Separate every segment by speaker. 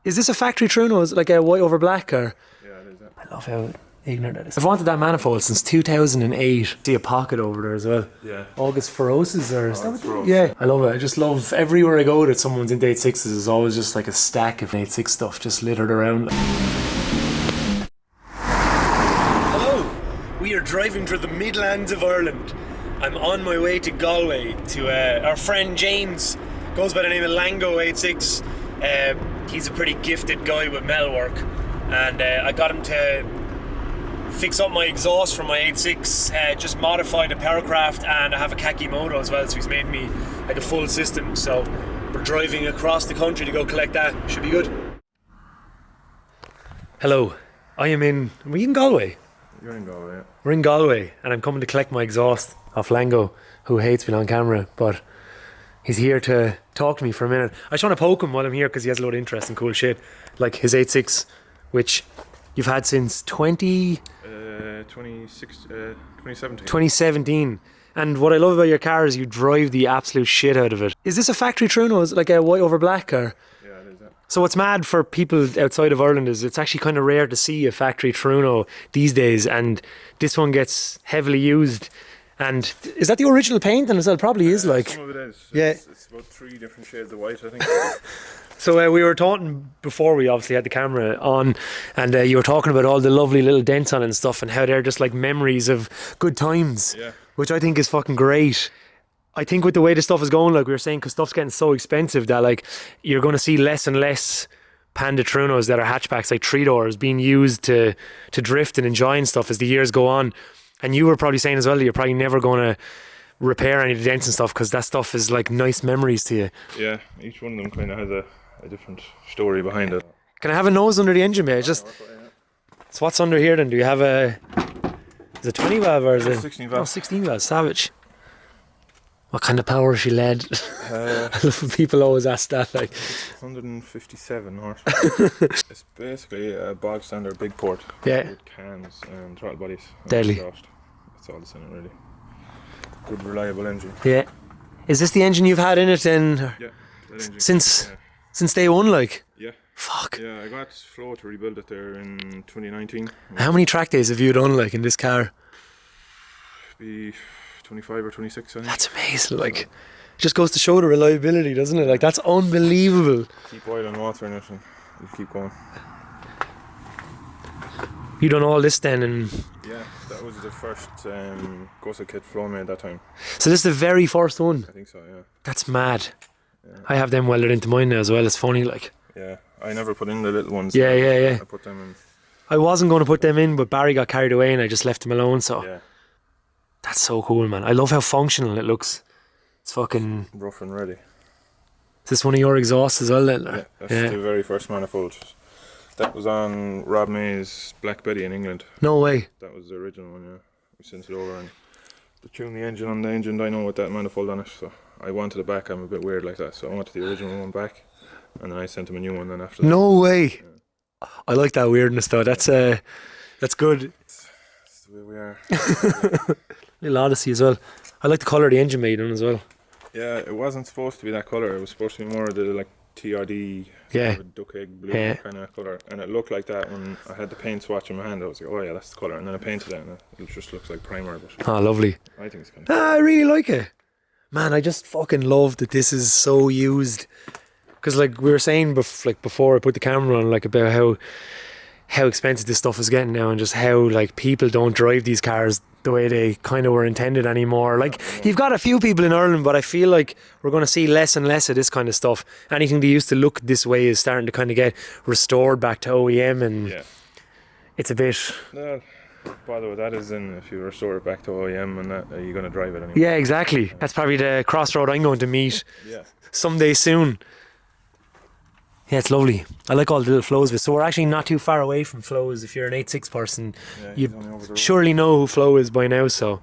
Speaker 1: Is this a factory true nose, like a white over black, or?
Speaker 2: Yeah, it is.
Speaker 1: I love how ignorant that is. I've wanted that manifold since 2008. See a pocket over there as well.
Speaker 2: Yeah.
Speaker 1: August Ferocious, or is that what?
Speaker 2: Feroce.
Speaker 1: Yeah, I love it. I just love everywhere I go that someone's into 86s. There's always just like a stack of 86 stuff just littered around. Hello, we are driving through the Midlands of Ireland. I'm on my way to Galway to our friend James. Goes by the name of Lango 86. He's a pretty gifted guy with metalwork, and I got him to fix up my exhaust from my 86, just modify the Powercraft, and I have a khaki moto as well, so he's made me like a full system. So we're driving across the country to go collect that. Should be good. Hello, are we in Galway?
Speaker 2: You're in Galway, yeah.
Speaker 1: We're in Galway, and I'm coming to collect my exhaust off Lango, who hates being on camera, but he's here to talk to me for a minute. I just want to poke him while I'm here because he has a lot of interesting cool shit, like his 86, which you've had since 2017. And what I love about your car is you drive the absolute shit out of it. Is this a factory true nose, like a white over black, or?
Speaker 2: Yeah, it is.
Speaker 1: So what's mad for people outside of Ireland is it's actually kind of rare to see a factory Truno these days, and this one gets heavily used. And is that the original paint? And it probably is, like.
Speaker 2: Some of it is.
Speaker 1: Yeah.
Speaker 2: It's about 3 different shades of white, I think.
Speaker 1: So we were talking before we obviously had the camera on, and you were talking about all the lovely little dents on it and stuff, and how they're just like memories of good times,
Speaker 2: Yeah.
Speaker 1: which I think is fucking great. I think with the way the stuff is going, like we were saying, because stuff's getting so expensive that like you're going to see less and less Panda Trunos that are hatchbacks, like 3-doors, being used to drift and enjoy and stuff as the years go on. And you were probably saying as well that you're probably never going to repair any of the dents and stuff because that stuff is like nice memories to you.
Speaker 2: Yeah, each one of them kind of has a different story behind it.
Speaker 1: Can I have a nose under the engine bay? Just. So what's under here then? Do you have a? Is it 20 valve or is it
Speaker 2: 16 valve?
Speaker 1: Oh, 16 valve, savage. What kind of power is she led? I love when people always ask that. Like
Speaker 2: 157 horsepower. It's basically a bog standard big port.
Speaker 1: Yeah.
Speaker 2: With cans and throttle bodies. And
Speaker 1: Deadly.
Speaker 2: exhaust. That's all that's in it, really. Good, reliable engine.
Speaker 1: Yeah. Is this the engine you've had in it then?
Speaker 2: Yeah. That engine.
Speaker 1: Since
Speaker 2: Yeah.
Speaker 1: since day one, like?
Speaker 2: Yeah.
Speaker 1: Fuck.
Speaker 2: Yeah, I got Flo to rebuild it there in 2019.
Speaker 1: How many track days have you done like in this car?
Speaker 2: Be 25 or 26, I think.
Speaker 1: That's amazing. Like, it just goes to show the reliability, doesn't it? Like, that's unbelievable.
Speaker 2: Keep oil and water in it and you keep going.
Speaker 1: You done all this then, and
Speaker 2: Yeah, that was the first Gosa kit Flo made that time.
Speaker 1: so this is the very first one.
Speaker 2: I think so, yeah.
Speaker 1: That's mad.
Speaker 2: Yeah.
Speaker 1: I have them welded into mine now as well. It's funny, like.
Speaker 2: Yeah, I never put in the little ones.
Speaker 1: Yeah, yeah, yeah.
Speaker 2: I put them in.
Speaker 1: I wasn't going to put them in, but Barry got carried away and I just left them alone. So
Speaker 2: Yeah,
Speaker 1: that's so cool, man. I love how functional it looks. It's fucking.
Speaker 2: rough and ready.
Speaker 1: Is this one of your exhausts as well then?
Speaker 2: Yeah, that's
Speaker 1: Yeah.
Speaker 2: the very first manifold. That was on Rob May's Black Betty in England.
Speaker 1: No way.
Speaker 2: That was the original one, yeah. We sent it over and to tune the engine on the engine dyno with that manifold on it. So I wanted it back. I'm a bit weird like that, so I wanted the original one back, and then I sent him a new one. Then after that.
Speaker 1: No way. I like that weirdness though. That's good.
Speaker 2: That's the way we are.
Speaker 1: Little Odyssey as well. I like the colour of the engine made on as well.
Speaker 2: Yeah, it wasn't supposed to be that colour. It was supposed to be more of the like TRD,
Speaker 1: Yeah.
Speaker 2: duck egg blue
Speaker 1: Yeah.
Speaker 2: kind of colour, and it looked like that when I had the paint swatch in my hand. I was like, oh yeah, that's the colour, and then I painted it, and it just looks like primer. But
Speaker 1: Oh, lovely.
Speaker 2: I think it's kind of
Speaker 1: I really like it. Man, I just fucking love that this is so used. Because like we were saying before I put the camera on, like about how expensive this stuff is getting now, and just how like people don't drive these cars the way they kind of were intended anymore. Like you've got a few people in Ireland, but I feel like we're going to see less and less of this kind of stuff. Anything that used to look this way is starting to kind of get restored back to OEM, and
Speaker 2: yeah.
Speaker 1: it's a bit.
Speaker 2: No, bother with that is in if you restore it back to OEM and that, are you going to drive it anyway?
Speaker 1: Yeah, exactly. That's probably the crossroad I'm going to meet
Speaker 2: Yeah.
Speaker 1: someday soon. Yeah, it's lovely. I like all the little flows of it. So we're actually not too far away from flows. If you're an 86 person,
Speaker 2: Yeah,
Speaker 1: you
Speaker 2: he's only over the road.
Speaker 1: surely know who Flo is by now. So,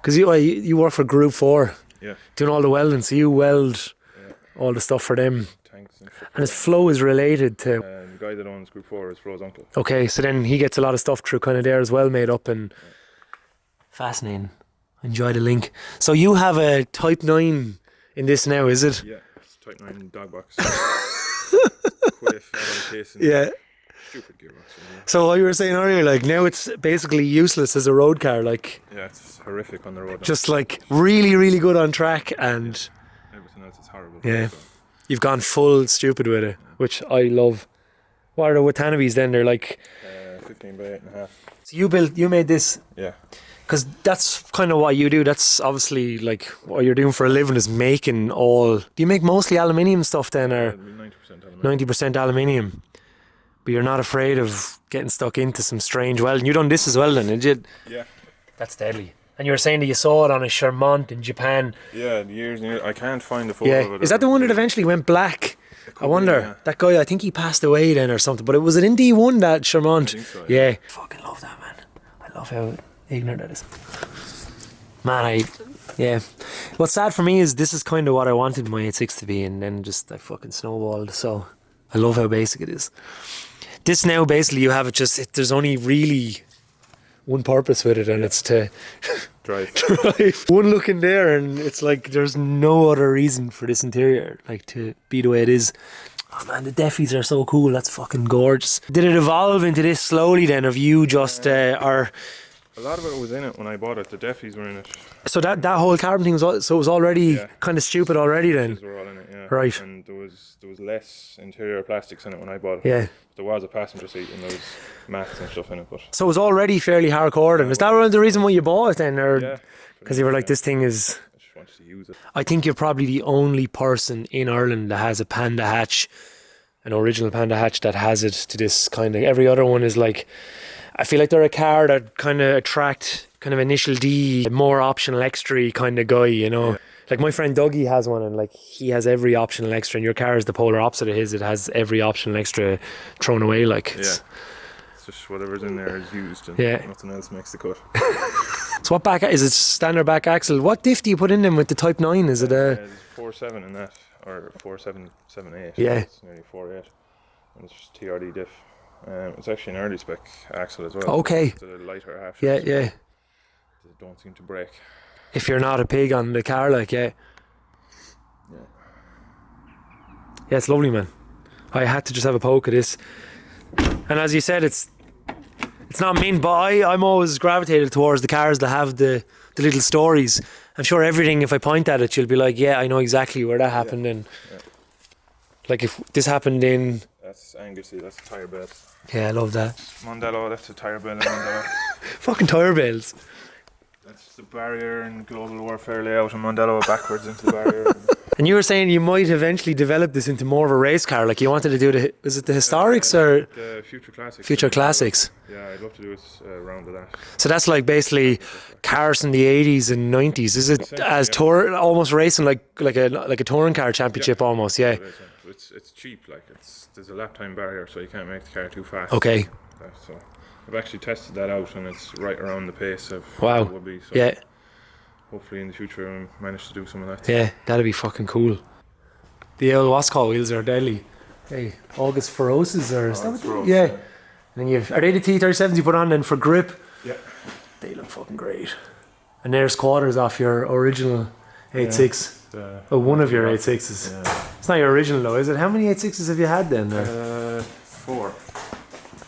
Speaker 1: because you work for Group 4,
Speaker 2: Yeah.
Speaker 1: doing all the welding, so you weld
Speaker 2: Yeah.
Speaker 1: all the stuff for them.
Speaker 2: Tanks and shit.
Speaker 1: And his Flo is related to.
Speaker 2: The guy that owns Group 4 is Flo's uncle.
Speaker 1: Okay, so then he gets a lot of stuff through kind of there as well, made up and fascinating. Enjoy the link. So you have a Type 9 in this now, is it?
Speaker 2: Yeah, it's Type 9 dog box. quiff, add-on casing.
Speaker 1: Yeah.
Speaker 2: Stupid gearbox.
Speaker 1: So what you were saying earlier, like now it's basically useless as a road car, like
Speaker 2: Yeah, it's horrific on the road.
Speaker 1: just like really, really good on track, and
Speaker 2: Everything else is horrible.
Speaker 1: yeah,
Speaker 2: So,
Speaker 1: you've gone full stupid with it, which I love. What are the Watanabe's then? They're like
Speaker 2: 15 by 8.5.
Speaker 1: so you made this
Speaker 2: Yeah.
Speaker 1: because that's kind of what you do. That's obviously like what you're doing for a living is making all. Do you make mostly aluminium stuff then, or
Speaker 2: It'll be 90% aluminium.
Speaker 1: 90% aluminium? But you're not afraid of getting stuck into some strange welding. You done this as well then, did you?
Speaker 2: Yeah.
Speaker 1: That's deadly. And you were saying that you saw it on a Charmant in Japan.
Speaker 2: Yeah, years and years. I can't find the photo
Speaker 1: Yeah.
Speaker 2: of it.
Speaker 1: Is that the one that eventually went black? I wonder.
Speaker 2: yeah.
Speaker 1: That guy, I think he passed away then or something. But was it in D1, that Charmant?
Speaker 2: I think so,
Speaker 1: yeah.
Speaker 2: yeah.
Speaker 1: Fucking love that, man. I love how ignorant that is. Man, yeah. What's sad for me is this is kind of what I wanted my 86 to be, and then just I fucking snowballed. So I love how basic it is. This now basically you have it just, there's only really one purpose with it, and it's to
Speaker 2: Drive.
Speaker 1: drive. One look in there and it's like there's no other reason for this interior like to be the way it is. Oh man, the Deffies are so cool. That's fucking gorgeous. Did it evolve into this slowly then, of you just are
Speaker 2: A lot of it was in it when I bought it. The Deffies were in it.
Speaker 1: so that whole carbon thing was so it was already
Speaker 2: Yeah.
Speaker 1: kind of stupid already then?
Speaker 2: Those were all in it, yeah.
Speaker 1: Right.
Speaker 2: And there was less interior plastics in it when I bought it.
Speaker 1: Yeah.
Speaker 2: There was a passenger seat and there was mats and stuff in it, but
Speaker 1: So it was already fairly hardcore then. Is that the reason why you bought it then, or
Speaker 2: yeah.
Speaker 1: because you were like, this thing is...
Speaker 2: I just wanted to use it.
Speaker 1: I think you're probably the only person in Ireland that has a Panda hatch, an original Panda hatch that has it to this kind of... Every other one is like... I feel like they're a car that kind of attract kind of initial D, more optional extra kind of guy, you know.
Speaker 2: Yeah.
Speaker 1: Like my friend Dougie has one, and like he has every optional extra, and your car is the polar opposite of his. It has every optional extra thrown away, like.
Speaker 2: Yeah. It's just whatever's in there is used and
Speaker 1: Yeah.
Speaker 2: nothing else makes the cut.
Speaker 1: So what back, is it standard back axle? What diff do you put in them with the Type 9? Is it a...
Speaker 2: There's 4.7 in that, or 4.778.
Speaker 1: Yeah.
Speaker 2: It's nearly 4.8. And it's just TRD diff. It's actually an early spec axle as well.
Speaker 1: Okay.
Speaker 2: It's a lighter half
Speaker 1: Yeah,
Speaker 2: shaft,
Speaker 1: yeah.
Speaker 2: They don't seem to break.
Speaker 1: If you're not a pig on the car, like, yeah.
Speaker 2: Yeah.
Speaker 1: Yeah, it's lovely, man. I had to just have a poke at this. And as you said, it's not mint, but I'm always gravitated towards the cars that have the little stories. I'm sure everything, if I point at it, you'll be like, yeah, I know exactly where that happened. And
Speaker 2: Yeah.
Speaker 1: like if this happened in...
Speaker 2: That's Anglesey, that's the tyre bed.
Speaker 1: Yeah, I love that.
Speaker 2: Mondello, that's the tyre bed in Mondello.
Speaker 1: Fucking tyre bales.
Speaker 2: That's the barrier and global warfare layout in Mondello, backwards into the barrier.
Speaker 1: And you were saying you might eventually develop this into more of a race car. Like you wanted to do is it the historics or
Speaker 2: The Future Classics.
Speaker 1: future classics?
Speaker 2: Yeah, I'd love to do it around to that.
Speaker 1: So that's like basically cars in the 80s and 90s. Is it as
Speaker 2: yeah.
Speaker 1: tour, almost racing like a touring car championship almost? Yeah.
Speaker 2: It's cheap, like there's a lap time barrier, so you can't make the car too fast.
Speaker 1: Okay.
Speaker 2: So I've actually tested that out, and it's right around the pace of
Speaker 1: Wow.
Speaker 2: what it would be. So
Speaker 1: Yeah.
Speaker 2: hopefully in the future I manage to do some of that.
Speaker 1: Yeah. That'd be fucking cool. The old Wascall wheels are deadly. Hey, August Ferocious or is that what
Speaker 2: Feroce,
Speaker 1: yeah. And then are they the T37s you put on then for grip?
Speaker 2: Yeah.
Speaker 1: They look fucking great. And there's quarters off your original 86. Oh, one of your 86s.
Speaker 2: Yeah.
Speaker 1: It's not your original though, is it? How many 86s have you had then?
Speaker 2: 4.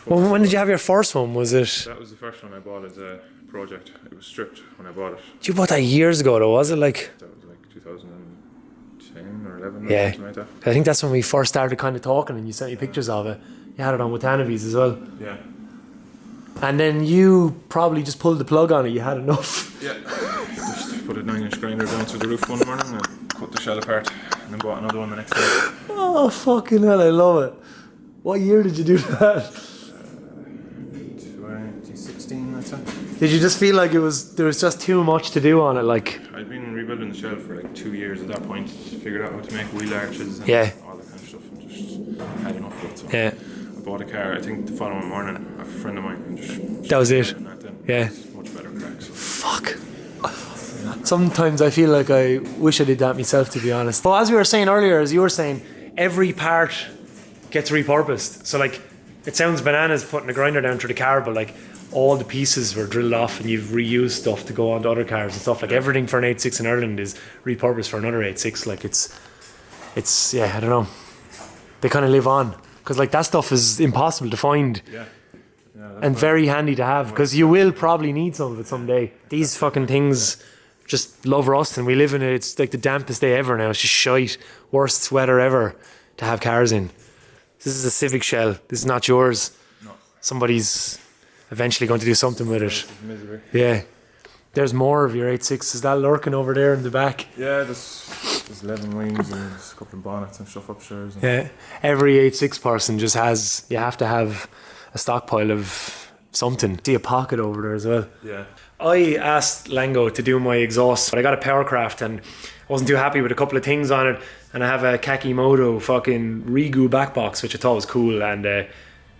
Speaker 1: Well, when did you have your first one? Was it?
Speaker 2: That was the first one I bought as a project. It was stripped when I bought it.
Speaker 1: You bought that years ago though, was it? Like,
Speaker 2: That was like 2010 or 11
Speaker 1: Yeah.
Speaker 2: or something like that.
Speaker 1: I think that's when we first started kind of talking and you sent me pictures of it. You had it on Watanabe's as well.
Speaker 2: Yeah.
Speaker 1: And then you probably just pulled the plug on it, you had enough.
Speaker 2: Yeah. Just put a 9-inch grinder down through the roof one morning and cut the shell apart, and then bought another one the next day.
Speaker 1: Oh, fucking hell, I love it. What year did you do that?
Speaker 2: 2016, I'd say.
Speaker 1: Did you just feel like there was just too much to do on it? Like,
Speaker 2: I'd been rebuilding the shell for like 2 years at that point. Figured out how to make wheel arches and
Speaker 1: Yeah.
Speaker 2: all that kind of stuff, and just had enough of it. So
Speaker 1: yeah,
Speaker 2: I bought a car, I think the following morning, a friend of mine, and just
Speaker 1: that was it.
Speaker 2: and that then.
Speaker 1: Yeah.
Speaker 2: It's much better crack. So.
Speaker 1: Fuck. Sometimes I feel like I wish I did that myself, to be honest. Well, as we were saying earlier, as you were saying, every part gets repurposed. So like, it sounds bananas putting a grinder down through the car, but like all the pieces were drilled off and you've reused stuff to go onto other cars and stuff. Like everything for an 86 in Ireland is repurposed for another 86. Like it's yeah, I don't know. they kind of live on. Because like that stuff is impossible to find.
Speaker 2: Yeah.
Speaker 1: And very handy to have, because you will probably need some of it someday. These fucking things just love rust, and we live in it. It's like the dampest day ever now. It's just shite. Worst weather ever to have cars in. This is a Civic shell. This is not yours.
Speaker 2: No.
Speaker 1: Somebody's eventually going to do something with it.
Speaker 2: Misery.
Speaker 1: Yeah. There's more of your 86. Is that lurking over there in the back?
Speaker 2: Yeah, there's 11 wings and there's a couple of bonnets and stuff upstairs.
Speaker 1: Yeah. Every 86 person just has, you have to have a stockpile of something. See a pocket over there as well.
Speaker 2: Yeah.
Speaker 1: I asked Lango to do my exhaust, but I got a Powercraft and I wasn't too happy with a couple of things on it. And I have a Kakimoto fucking Rigu back box, which I thought was cool. And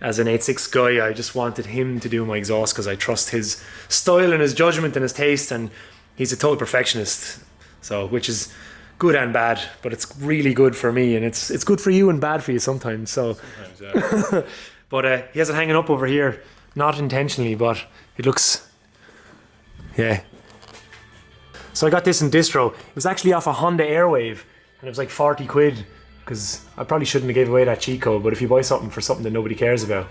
Speaker 1: as an 86 guy, I just wanted him to do my exhaust because I trust his style and his judgment and his taste. And he's a total perfectionist, so which is good and bad, but it's really good for me, and it's good for you and bad for you sometimes. So.
Speaker 2: Sometimes, yeah.
Speaker 1: But he has it hanging up over here, not intentionally, but it looks, yeah. So I got this in distro. It was actually off a Honda Airwave, and it was like 40 quid, because I probably shouldn't have gave away that cheat code, but if you buy something for something that nobody cares about,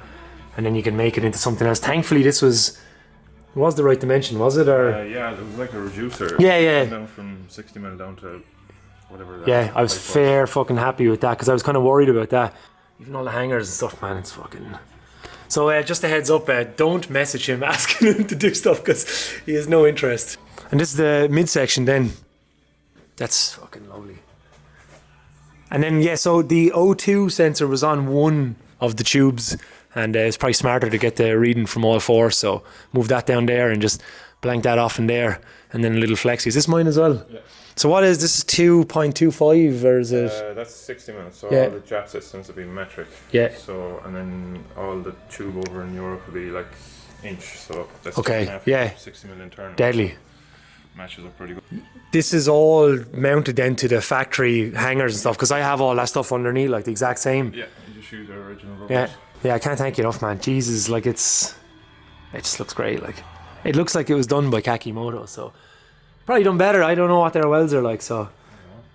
Speaker 1: and then you can make it into something else. Thankfully this was the right dimension, was it? Or
Speaker 2: Yeah, it was like a reducer.
Speaker 1: Yeah.
Speaker 2: Down from 60mm down to whatever.
Speaker 1: Yeah, I was fair fucking happy with that, because I was kind of worried about that. Even all the hangers and stuff, man, it's fucking... So just a heads up, don't message him asking him to do stuff, because he has no interest. And this is the midsection then. That's fucking lovely. And then, yeah, so the O2 sensor was on one of the tubes, and it's probably smarter to get the reading from all four, so move that down there and just blank that off in there, and then a little flexi. Is this mine as well?
Speaker 2: Yeah.
Speaker 1: So what is this? Is 2.25 or is it?
Speaker 2: That's 60mm, so
Speaker 1: Yeah.
Speaker 2: all the Jap systems will be metric.
Speaker 1: Yeah.
Speaker 2: So, and then all the tube over in Europe will be like inch, so that's
Speaker 1: Okay,
Speaker 2: 2.5,
Speaker 1: yeah.
Speaker 2: 60mm internal.
Speaker 1: Deadly.
Speaker 2: Matches up pretty good.
Speaker 1: This is all mounted then to the factory hangers and stuff, because I have all that stuff underneath, like the exact same.
Speaker 2: Yeah, you just use our original rubbers.
Speaker 1: Yeah, I can't thank you enough, man. Jesus, like it just looks great. Like it looks like it was done by Kakimoto, so probably done better. I don't know what their welds are like, so.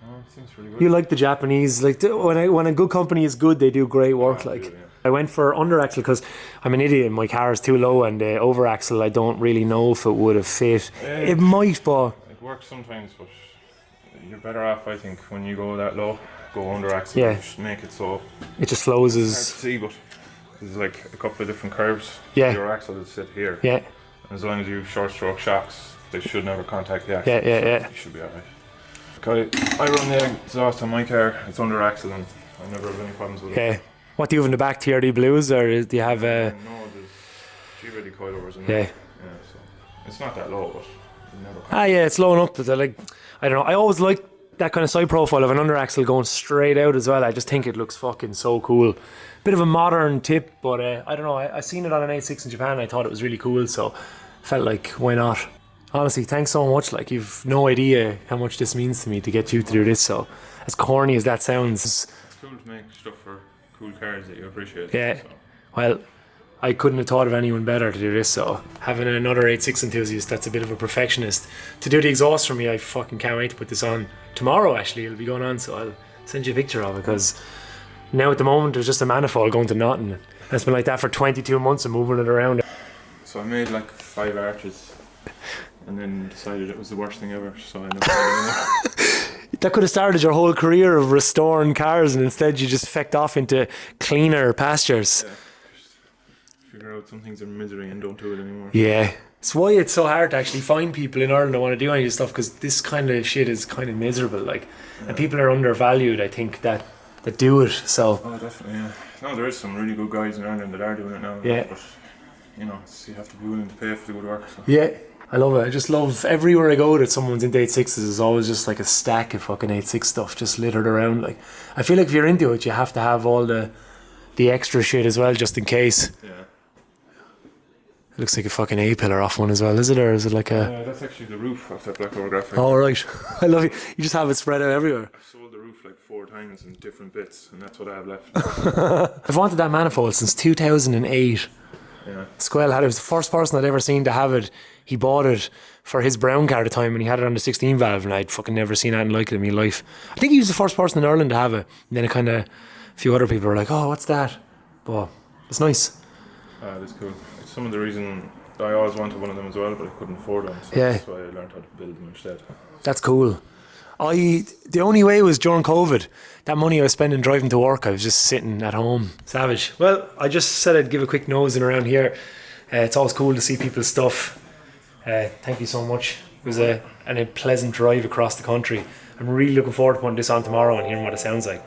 Speaker 2: No, it seems pretty good.
Speaker 1: You like the Japanese, like when a good company is good, they do great work.
Speaker 2: Yeah,
Speaker 1: like
Speaker 2: yeah.
Speaker 1: I went for under axle because I'm an idiot. My car is too low, and over axle I don't really know if it would have fit. It might, but
Speaker 2: it works sometimes, but you're better off, I think, when you go that low, go under axle.
Speaker 1: Yeah.
Speaker 2: Just make it so
Speaker 1: it just flows
Speaker 2: hard to
Speaker 1: as
Speaker 2: see, but there's like a couple of different curves.
Speaker 1: Yeah.
Speaker 2: Your axle will sit here.
Speaker 1: yeah,
Speaker 2: And as long as you have short stroke shocks, they should never contact the axle.
Speaker 1: yeah.
Speaker 2: You should be alright. Okay, I run the exhaust on my car. It's under axle, and I never have any problems with it.
Speaker 1: Yeah. What do you have in the back? TRD blues, or do you have?
Speaker 2: No, there's G-ready coilovers in there.
Speaker 1: Yeah.
Speaker 2: Yeah, so it's not that low, but you never.
Speaker 1: Yeah, it's low enough, but they're like, I don't know. I always like that kind of side profile of an under axle going straight out as well. I just think it looks fucking so cool. Bit of a modern tip, but I don't know. I seen it on an 86 in Japan. And I thought it was really cool, so felt like why not. Honestly, thanks so much. Like you've no idea how much this means to me to get you to do this. So as corny as that sounds,
Speaker 2: It's cool to make stuff for cool cars that you appreciate.
Speaker 1: yeah.
Speaker 2: So.
Speaker 1: Well, I couldn't have thought of anyone better to do this. So having another 86 enthusiast that's a bit of a perfectionist to do the exhaust for me, I fucking can't wait to put this on tomorrow. Actually, it'll be going on, so I'll send you a picture of it, because now at the moment there's just a manifold going to nothing. And it's been like that for 22 months and moving it around.
Speaker 2: So I made like 5 arches, and then decided it was the worst thing ever. So I never made anymore.
Speaker 1: That could have started your whole career of restoring cars, and instead you just fecked off into cleaner pastures.
Speaker 2: Yeah. Figure out some things are misery and don't do it anymore.
Speaker 1: Yeah. It's why it's so hard to actually find people in Ireland that want to do any of this stuff, because this kind of shit is kind of miserable, like, and people are undervalued, I think, that do it. So
Speaker 2: Oh, definitely. Yeah. No, there is some really good guys in Ireland that are doing it now.
Speaker 1: Yeah.
Speaker 2: But you know, you have to be willing to pay for the good work. So.
Speaker 1: yeah, I love it. I just love everywhere I go that someone's into 86s. There's always just like a stack of fucking 86 stuff just littered around. Like, I feel like if you're into it, you have to have all the extra shit as well, just in case.
Speaker 2: Yeah.
Speaker 1: It looks like a fucking A-pillar off one as well, is it? Or is it like a...
Speaker 2: That's actually the roof of that black graphic.
Speaker 1: Oh, right. I love it. You just have it spread out everywhere.
Speaker 2: I've sold the roof like 4 times in different bits, and that's what I have left.
Speaker 1: I've wanted that manifold since 2008.
Speaker 2: Yeah.
Speaker 1: Squell had it. It was the first person I'd ever seen to have it. He bought it for his brown car at the time, and he had it on the 16 valve, and I'd fucking never seen anything like it in my life. I think he was the first person in Ireland to have it, and then it kind of few other people are like, oh, what's that? But it's nice.
Speaker 2: That's cool. It's some of the reason I always wanted one of them as well, but I couldn't afford them. So
Speaker 1: Yeah.
Speaker 2: that's why I learned how to build them instead.
Speaker 1: That's cool. The only way was during COVID. That money I was spending driving to work, I was just sitting at home. Savage. Well, I just said I'd give a quick nosing around here. It's always cool to see people's stuff. Thank you so much. It was a pleasant drive across the country. I'm really looking forward to putting this on tomorrow and hearing what it sounds like.